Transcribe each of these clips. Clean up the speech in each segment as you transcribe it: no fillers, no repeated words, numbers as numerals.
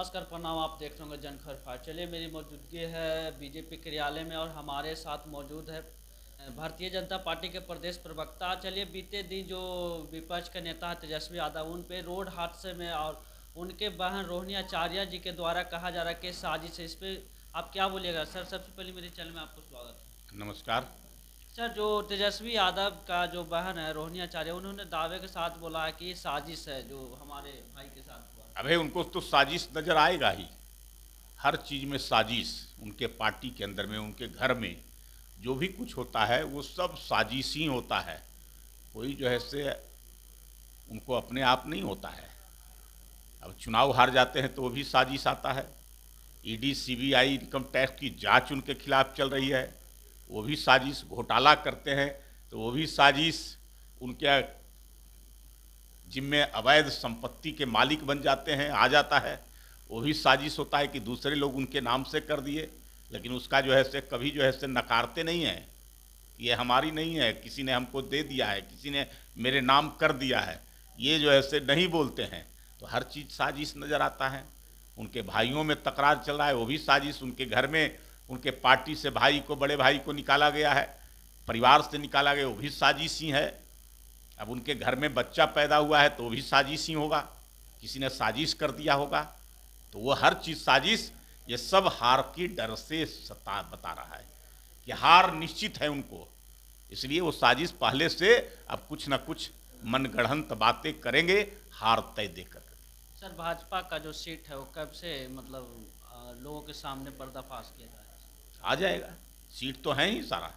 नमस्कार प्रणाम। आप देख रहे होंगे जनखबर फाइव। चलिए, मेरी मौजूदगी है बीजेपी कार्यालय में और हमारे साथ मौजूद है भारतीय जनता पार्टी के प्रदेश प्रवक्ता। चलिए, बीते दिन जो विपक्ष के नेता है तेजस्वी यादव, उन पे रोड हादसे में और उनके बहन रोहिणी आचार्य जी के द्वारा कहा जा रहा है कि साजिश है। इस पर आप क्या बोलिएगा सर? सबसे पहले मेरे चैनल में आपको स्वागत है। नमस्कार। सर, जो तेजस्वी यादव का जो बहन है रोहिणी आचार्य, उन्होंने दावे के साथ बोला है कि ये साजिश है जो हमारे भाई के साथ हुआ। अबे उनको तो साजिश नजर आएगा ही। हर चीज में साजिश। उनके पार्टी के अंदर में, उनके घर में जो भी कुछ होता है वो सब साजिश ही होता है। कोई जो है से उनको अपने आप नहीं होता है। अब चुनाव हार जाते हैं तो वो भी साजिश आता है। ईडी सीबीआई इनकम टैक्स की जांच उनके खिलाफ चल रही है, वो भी साजिश। घोटाला करते हैं तो वो भी साजिश। उनके जिम्मे अवैध संपत्ति के मालिक बन जाते हैं, आ जाता है, वो भी साजिश होता है कि दूसरे लोग उनके नाम से कर दिए। लेकिन उसका जो है से कभी जो है से नकारते नहीं हैं कि ये हमारी नहीं है, किसी ने हमको दे दिया है, किसी ने मेरे नाम कर दिया है, ये जो है से नहीं बोलते हैं। तो हर चीज़ साजिश नज़र आता है। उनके भाइयों में तकरार चल रहा है, वो भी साजिश। उनके घर में उनके पार्टी से भाई को, बड़े भाई को निकाला गया है, परिवार से निकाला गया, वो भी साजिश ही है। अब उनके घर में बच्चा पैदा हुआ है तो भी साजिश ही होगा, किसी ने साजिश कर दिया होगा। तो वो हर चीज़ साजिश। ये सब हार की डर से बता रहा है कि हार निश्चित है उनको, इसलिए वो साजिश पहले से अब कुछ ना कुछ मनगढ़ंत बातें करेंगे, हार तय देकर। सर, भाजपा का जो सीट है वो कब से मतलब लोगों के सामने पर्दाफाश किया जाए? आ जाएगा। सीट तो है ही सारा।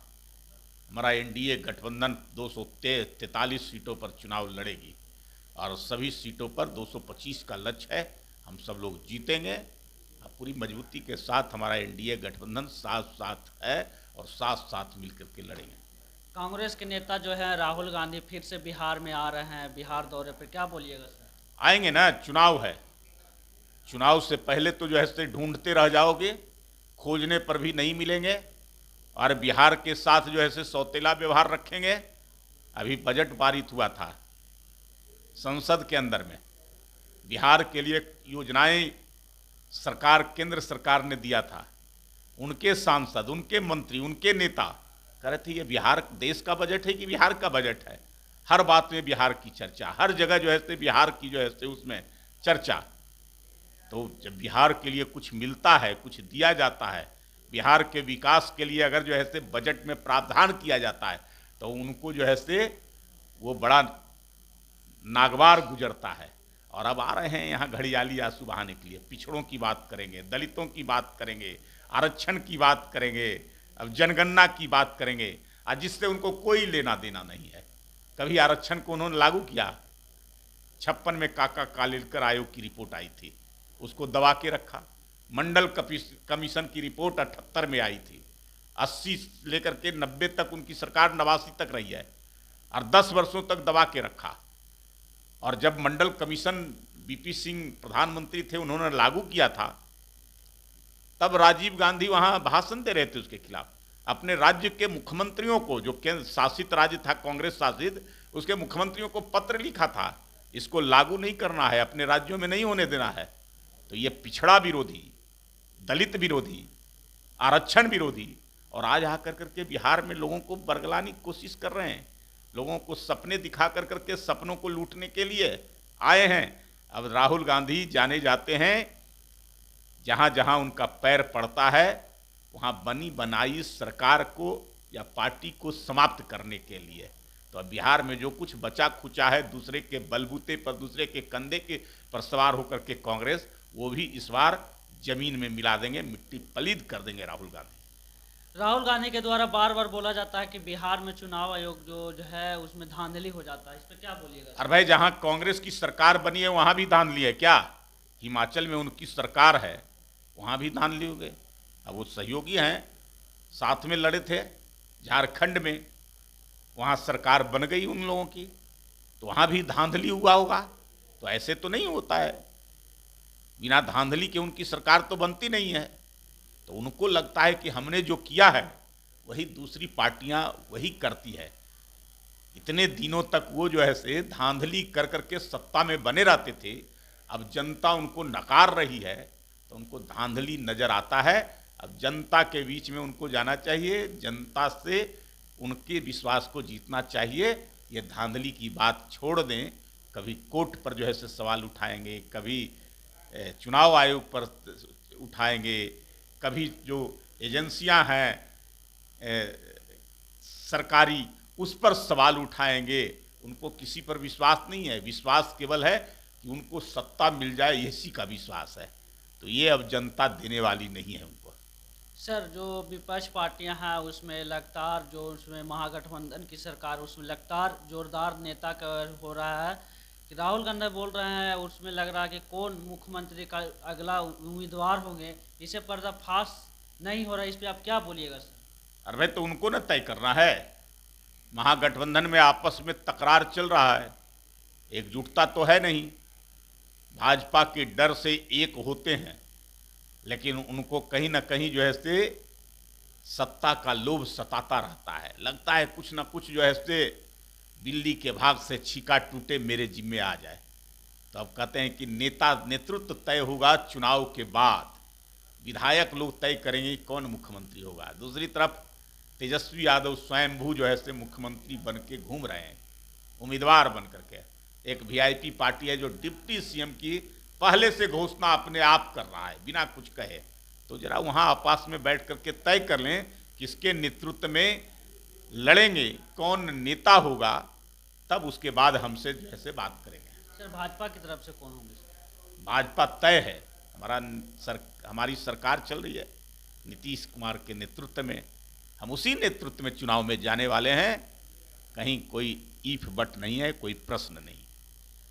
हमारा एनडीए गठबंधन 243 सीटों पर चुनाव लड़ेगी और सभी सीटों पर 225 का लक्ष्य है। हम सब लोग जीतेंगे। अब पूरी मजबूती के साथ हमारा एनडीए गठबंधन साथ साथ है और साथ साथ मिलकर के लड़ेंगे। कांग्रेस के नेता जो है राहुल गांधी फिर से बिहार में आ रहे हैं, बिहार दौरे पर, क्या बोलिएगा सर? आएंगे ना, चुनाव है। चुनाव से पहले तो जो है ढूंढते रह जाओगे, खोजने पर भी नहीं मिलेंगे और बिहार के साथ जो है सौतेला व्यवहार रखेंगे। अभी बजट पारित हुआ था संसद के अंदर में, बिहार के लिए योजनाएं सरकार, केंद्र सरकार ने दिया था। उनके सांसद, उनके मंत्री, उनके नेता कह रहे थे ये बिहार देश का बजट है कि बिहार का बजट है। हर बात में बिहार की चर्चा, हर जगह जो है बिहार की जो है उसमें चर्चा। तो जब बिहार के लिए कुछ मिलता है, कुछ दिया जाता है, बिहार के विकास के लिए अगर जो है से बजट में प्रावधान किया जाता है तो उनको जो है से वो बड़ा नागवार गुजरता है। और अब आ रहे हैं यहाँ घड़ियाली आंसू बहाने के लिए। पिछड़ों की बात करेंगे, दलितों की बात करेंगे, आरक्षण की बात करेंगे, अब जनगणना की बात करेंगे, और जिससे उनको कोई लेना देना नहीं है। कभी आरक्षण को उन्होंने लागू किया? 56 में काका कालेलकर आयोग की रिपोर्ट आई थी, उसको दबा के रखा। मंडल कमीशन की रिपोर्ट 78 में आई थी। 80 लेकर के 90 तक उनकी सरकार, 89 तक रही है और 10 वर्षों तक दबा के रखा। और जब मंडल कमीशन बीपी सिंह प्रधानमंत्री थे, उन्होंने लागू किया था, तब राजीव गांधी वहां भाषण दे रहे थे उसके खिलाफ। अपने राज्य के मुख्यमंत्रियों को, जो केंद्र शासित राज्य था कांग्रेस शासित, उसके मुख्यमंत्रियों को पत्र लिखा था, इसको लागू नहीं करना है, अपने राज्यों में नहीं होने देना है। तो ये पिछड़ा विरोधी, दलित विरोधी, आरक्षण विरोधी, और आज आकर करके बिहार में लोगों को बरगलाने की कोशिश कर रहे हैं। लोगों को सपने दिखा कर करके सपनों को लूटने के लिए आए हैं। अब राहुल गांधी जाने जाते हैं, जहां जहां उनका पैर पड़ता है वहां बनी बनाई सरकार को या पार्टी को समाप्त करने के लिए। तो अब बिहार में जो कुछ बचा खुचा है, दूसरे के बलबूते पर, दूसरे के कंधे के पर सवार होकर के कांग्रेस, वो भी इस बार जमीन में मिला देंगे, मिट्टी पलीद कर देंगे राहुल गांधी। राहुल गांधी के द्वारा बार बार बोला जाता है कि बिहार में चुनाव आयोग जो है उसमें धांधली हो जाता है, इस पर क्या बोलिएगा? अरे भाई, जहां कांग्रेस की सरकार बनी है वहां भी धांधली है क्या? हिमाचल में उनकी सरकार है, वहां भी धांधली हो गई। अब वो सहयोगी हैं, साथ में लड़े थे। झारखंड में वहां सरकार बन गई उन लोगों की, तो वहां भी धांधली हुआ होगा। तो ऐसे तो नहीं होता है, बिना धांधली के उनकी सरकार तो बनती नहीं है। तो उनको लगता है कि हमने जो किया है वही दूसरी पार्टियां वही करती है। इतने दिनों तक वो जो है से धांधली कर करके सत्ता में बने रहते थे। अब जनता उनको नकार रही है तो उनको धांधली नजर आता है। अब जनता के बीच में उनको जाना चाहिए, जनता से उनके विश्वास को जीतना चाहिए। ये धांधली की बात छोड़ दें। कभी कोर्ट पर जो है से सवाल उठाएंगे, कभी चुनाव आयोग पर उठाएंगे, कभी जो एजेंसियां हैं सरकारी उस पर सवाल उठाएंगे। उनको किसी पर विश्वास नहीं है, विश्वास केवल है कि उनको सत्ता मिल जाए, इसी का विश्वास है। तो ये अब जनता देने वाली नहीं है उनको। सर, जो विपक्ष पार्टियां हैं उसमें लगातार जो उसमें महागठबंधन की सरकार उसमें लगातार जोरदार नेता का हो रहा है कि राहुल गांधी बोल रहे हैं, उसमें लग रहा है कि कौन मुख्यमंत्री का अगला उम्मीदवार होंगे, इसे पर्दाफाश नहीं हो रहा है। इस पर आप क्या बोलिएगा सर? अरे तो उनको न तय करना है। महागठबंधन में आपस में तकरार चल रहा है, एकजुटता तो है नहीं। भाजपा के डर से एक होते हैं, लेकिन उनको कहीं ना कहीं जो है से सत्ता का लोभ सताता रहता है। लगता है कुछ ना कुछ जो है से बिल्ली के भाग से छीका टूटे मेरे जिम्मे आ जाए। तो अब कहते हैं कि नेतृत्व तय होगा चुनाव के बाद, विधायक लोग तय करेंगे कौन मुख्यमंत्री होगा। दूसरी तरफ तेजस्वी यादव स्वयंभू जो है से मुख्यमंत्री बन के घूम रहे हैं, उम्मीदवार बन करके। एक वीआईपी पार्टी है जो डिप्टी सीएम की पहले से घोषणा अपने आप कर रहा है बिना कुछ कहे। तो जरा वहाँ आपस में बैठ करके तय कर लें किसके नेतृत्व में लड़ेंगे, कौन नेता होगा, तब उसके बाद हमसे जैसे बात करेंगे। सर, भाजपा की तरफ से कौन होंगे? भाजपा तय है, हमारी सरकार चल रही है नीतीश कुमार के नेतृत्व में। हम उसी नेतृत्व में चुनाव में जाने वाले हैं। कहीं कोई ईफ बट नहीं है, कोई प्रश्न नहीं।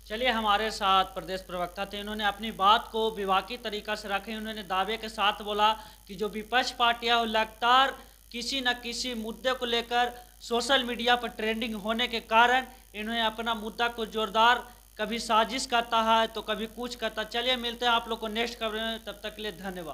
चलिए, हमारे साथ प्रदेश प्रवक्ता थे, इन्होंने अपनी बात को विवाकी तरीका से रखे। उन्होंने दावे के साथ बोला कि जो विपक्ष पार्टियां लगातार किसी न किसी मुद्दे को लेकर सोशल मीडिया पर ट्रेंडिंग होने के कारण इन्होंने अपना मुद्दा को जोरदार कभी साजिश करता है तो कभी कुछ करता। चलिए, मिलते हैं आप लोग को नेक्स्ट खबर में, तब तक के लिए धन्यवाद।